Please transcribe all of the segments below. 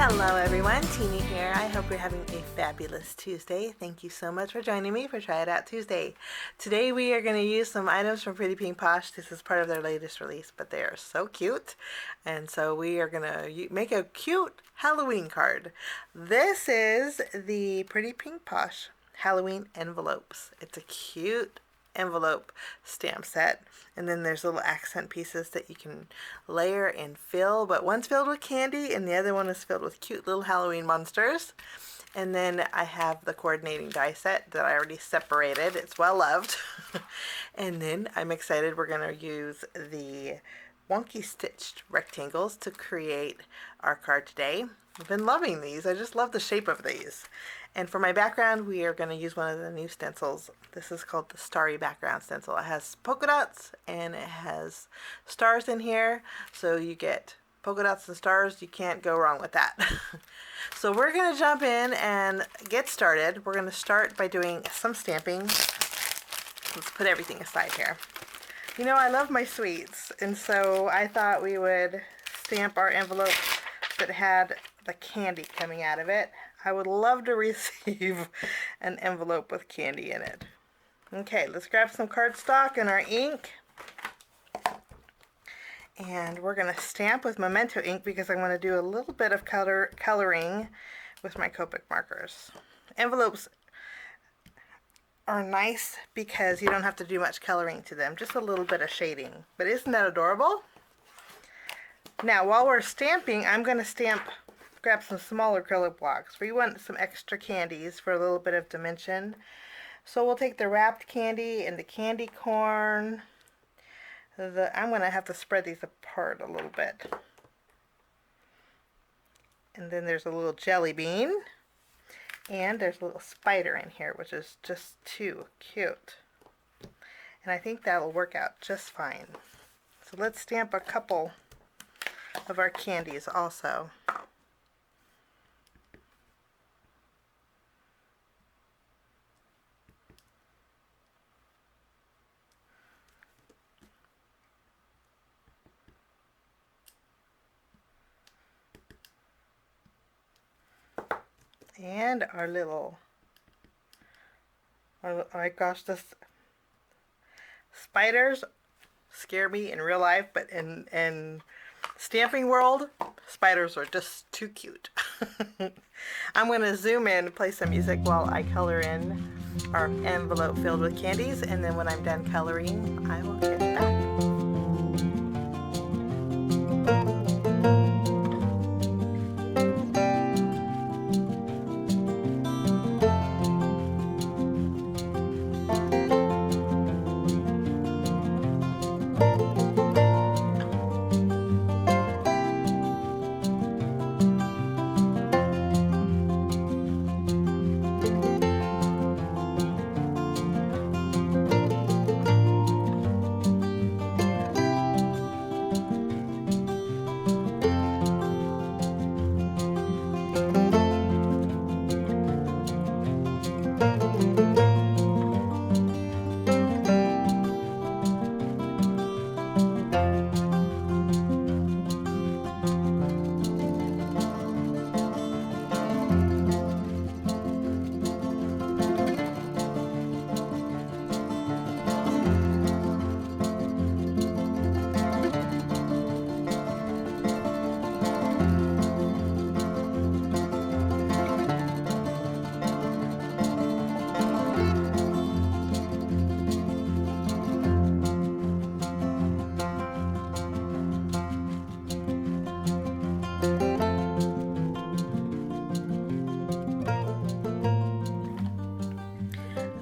Hello everyone, Teeny here. I hope you're having a fabulous Tuesday. Thank you so much for joining me for Try It Out Tuesday. Today we are going to use some items from Pretty Pink Posh. This is part of their latest release, but they are so cute. And so we are going to make a cute Halloween card. This is the Pretty Pink Posh Halloween envelopes. It's a cute envelope stamp set, and then there's little accent pieces that you can layer and fill, but one's filled with candy and the other one is filled with cute little Halloween monsters. And then I have the coordinating die set that I already separated. It's well loved. And then I'm excited, we're going to use the Wonky stitched rectangles to create our card today. I've been loving these. I just love the shape of these. And for my background, we are going to use one of the new stencils. This is called the Starry Background Stencil. It has polka dots and it has stars in here. So you get polka dots and stars. You can't go wrong with that. So we're going to jump in and get started. We're going to start by doing some stamping. Let's put everything aside here. You know, I love my sweets, and so I thought we would stamp our envelope that had the candy coming out of it. I would love to receive an envelope with candy in it. Okay, let's grab some cardstock and our ink. And we're going to stamp with Memento ink because I'm going to do a little bit of coloring with my Copic markers. Envelopes are nice because you don't have to do much coloring to them, just a little bit of shading. But isn't that adorable? Now, while we're stamping, I'm going to grab some smaller acrylic blocks. We want some extra candies for a little bit of dimension. So we'll take the wrapped candy and the candy corn. I'm going to have to spread these apart a little bit. And then there's a little jelly bean. And there's a little spider in here, which is just too cute. And I think that'll work out just fine. So let's stamp a couple of our candies also. And our little, oh my gosh, this spiders scare me in real life, but in stamping world, spiders are just too cute. I'm going to zoom in and play some music while I color in our envelope filled with candies, and then when I'm done coloring, I will get back.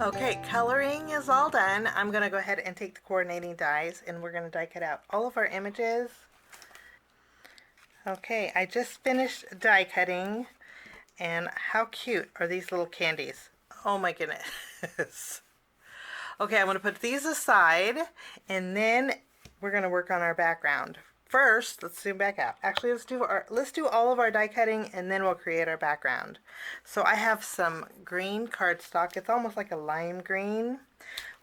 Okay, coloring is all done. I'm going to go ahead and take the coordinating dies and we're going to die cut out all of our images. Okay, I just finished die cutting, and how cute are these little candies? Oh my goodness. Okay, I'm going to put these aside and then we're going to work on our background. First, let's zoom back out. Actually, let's do all of our die cutting and then we'll create our background. So I have some green cardstock. It's almost like a lime green.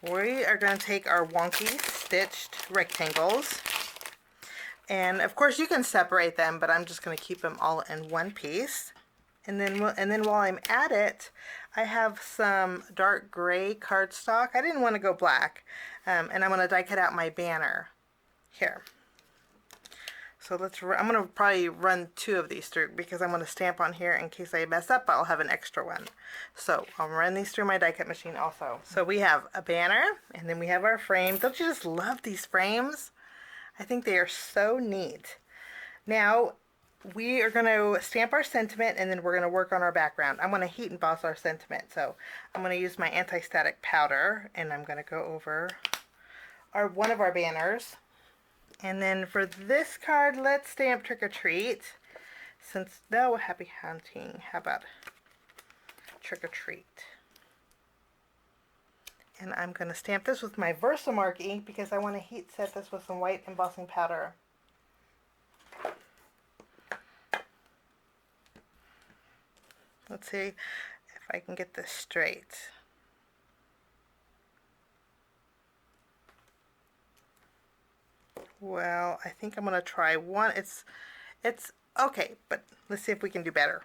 We are going to take our Wonky stitched rectangles And of course you can separate them, but I'm just going to keep them all in one piece. And then while I'm at it, I have some dark gray cardstock. I didn't want to go black. And I'm going to die cut out my banner here. So I'm going to probably run 2 of these through because I'm going to stamp on here in case I mess up. I'll have an extra one. So I'll run these through my die cut machine also. So we have a banner, and then we have our frame. Don't you just love these frames? I think they are so neat. Now we are going to stamp our sentiment, and then we're going to work on our background. I'm going to heat emboss our sentiment. So I'm going to use my anti-static powder, and I'm going to go over one of our banners. And then for this card, let's stamp Trick or Treat. No, Happy Hunting. How about Trick or Treat? And I'm going to stamp this with my Versamark ink because I want to heat set this with some white embossing powder. Let's see if I can get this straight. Well, I think I'm going to try one. It's okay, but let's see if we can do better.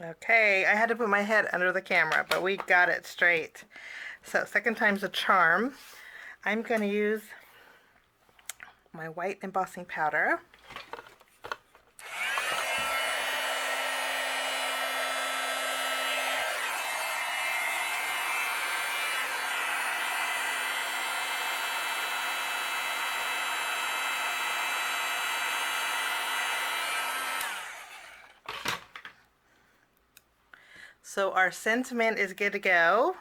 Okay, I had to put my head under the camera, but we got it straight. So, second time's a charm. I'm going to use my white embossing powder. So our sentiment is good to go.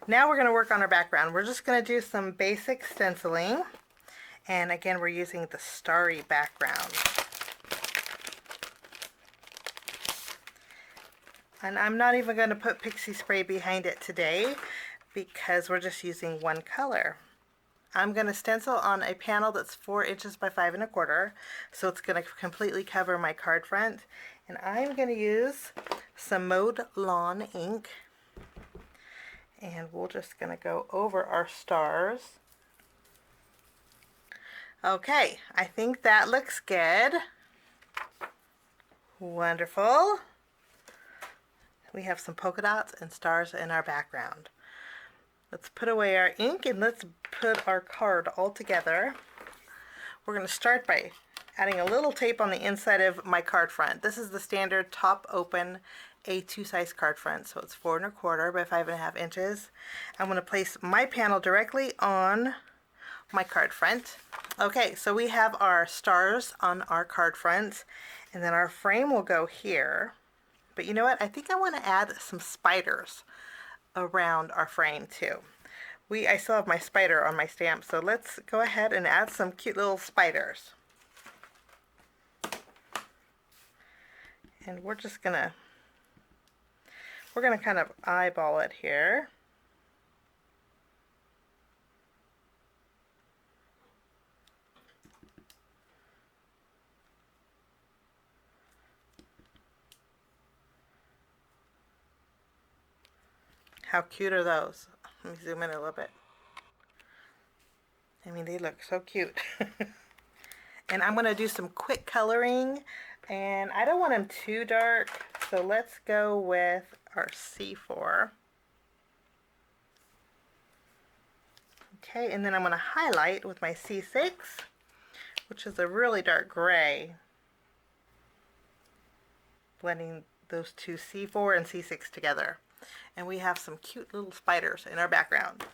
Now we're going to work on our background. We're just going to do some basic stenciling. And again, we're using the starry background. And I'm not even going to put pixie spray behind it today because we're just using one color. I'm going to stencil on a panel that's 4 inches by 5 1/4, so it's going to completely cover my card front. And I'm going to use some Mowed Lawn ink, and we're just going to go over our stars. Okay, I think that looks good. Wonderful. We have some polka dots and stars in our background. Let's put away our ink and let's put our card all together. We're going to start by adding a little tape on the inside of my card front. This is the standard top open A2 size card front, so it's 4 1/4 by 5 1/2 inches. I'm going to place my panel directly on my card front. Okay, so we have our stars on our card front, and then our frame will go here. But you know what? I think I want to add some spiders around our frame too. I still have my spider on my stamp, so let's go ahead and add some cute little spiders. And we're gonna kind of eyeball it here. How cute are those? Let me zoom in a little bit. I mean, they look so cute. And I'm going to do some quick coloring, and I don't want them too dark, so let's go with our C4. Okay, and then I'm going to highlight with my C6, which is a really dark gray, blending those two C4 and C6 together. And we have some cute little spiders in our background.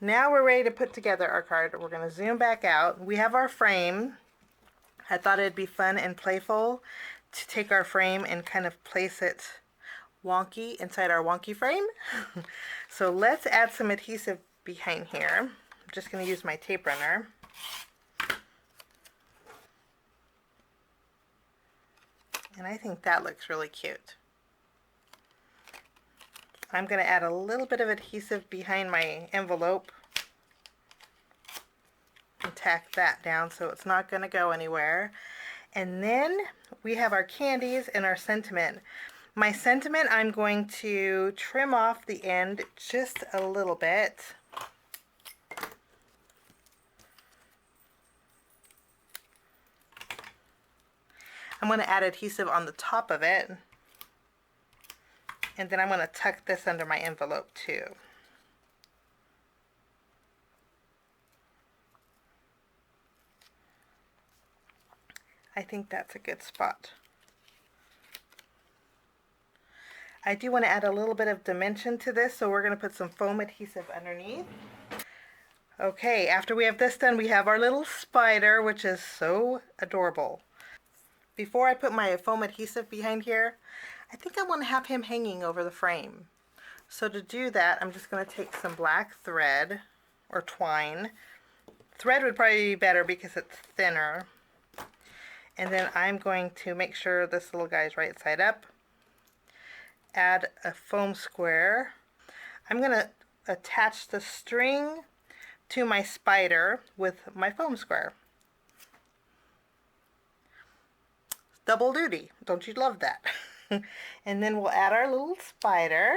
Now we're ready to put together our card. We're going to zoom back out. We have our frame. I thought it'd be fun and playful to take our frame and kind of place it wonky inside our wonky frame. So let's add some adhesive behind here. I'm just going to use my tape runner. And I think that looks really cute. I'm going to add a little bit of adhesive behind my envelope and tack that down so it's not going to go anywhere. And then we have our candies and our sentiment. My sentiment, I'm going to trim off the end just a little bit. I'm going to add adhesive on the top of it. And then I'm going to tuck this under my envelope too. I think that's a good spot. I do want to add a little bit of dimension to this, so we're going to put some foam adhesive underneath. Okay, after we have this done, we have our little spider, which is so adorable. Before I put my foam adhesive behind here, I think I want to have him hanging over the frame. So to do that, I'm just going to take some black thread or twine. Thread would probably be better because it's thinner. And then I'm going to make sure this little guy is right side up. Add a foam square. I'm going to attach the string to my spider with my foam square. Double duty. Don't you love that? And then we'll add our little spider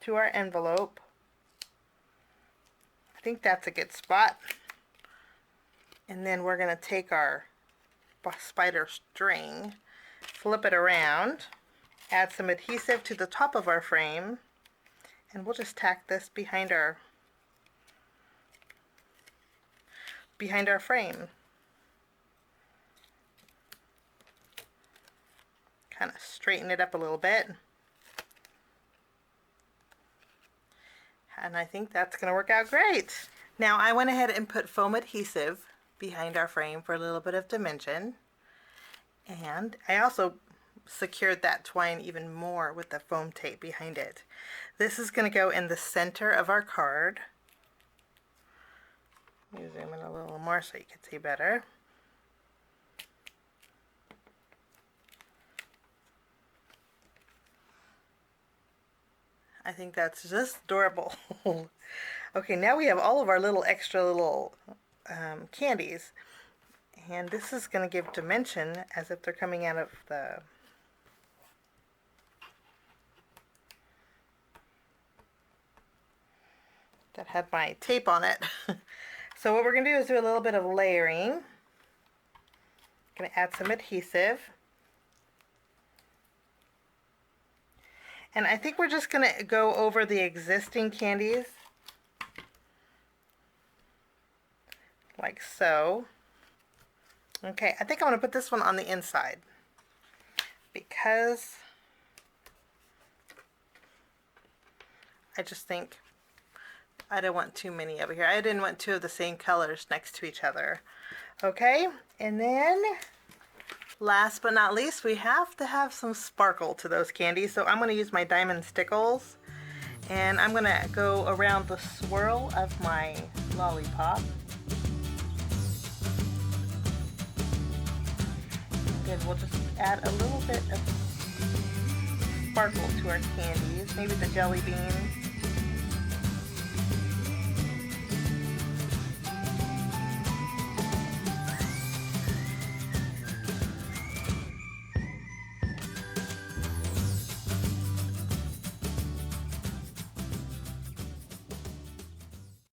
to our envelope. I think that's a good spot. And then we're going to take our spider string, flip it around, add some adhesive to the top of our frame, and we'll just tack this behind our frame. Kind of straighten it up a little bit. And I think that's going to work out great. Now I went ahead and put foam adhesive behind our frame for a little bit of dimension. And I also secured that twine even more with the foam tape behind it. This is going to go in the center of our card. Let me zoom in a little more so you can see better. I think that's just adorable. Okay, now we have all of our little extra little candies, and this is going to give dimension as if they're coming out of the that had my tape on it. So what we're going to do is do a little bit of layering. Going to add some adhesive. And I think we're just going to go over the existing candies, like so. Okay, I think I'm going to put this one on the inside because I just think I don't want too many over here. I didn't want two of the same colors next to each other. Okay, and then last but not least, we have to have some sparkle to those candies. So I'm going to use my diamond stickles, and I'm going to go around the swirl of my lollipop. And we'll just add a little bit of sparkle to our candies, maybe the jelly beans.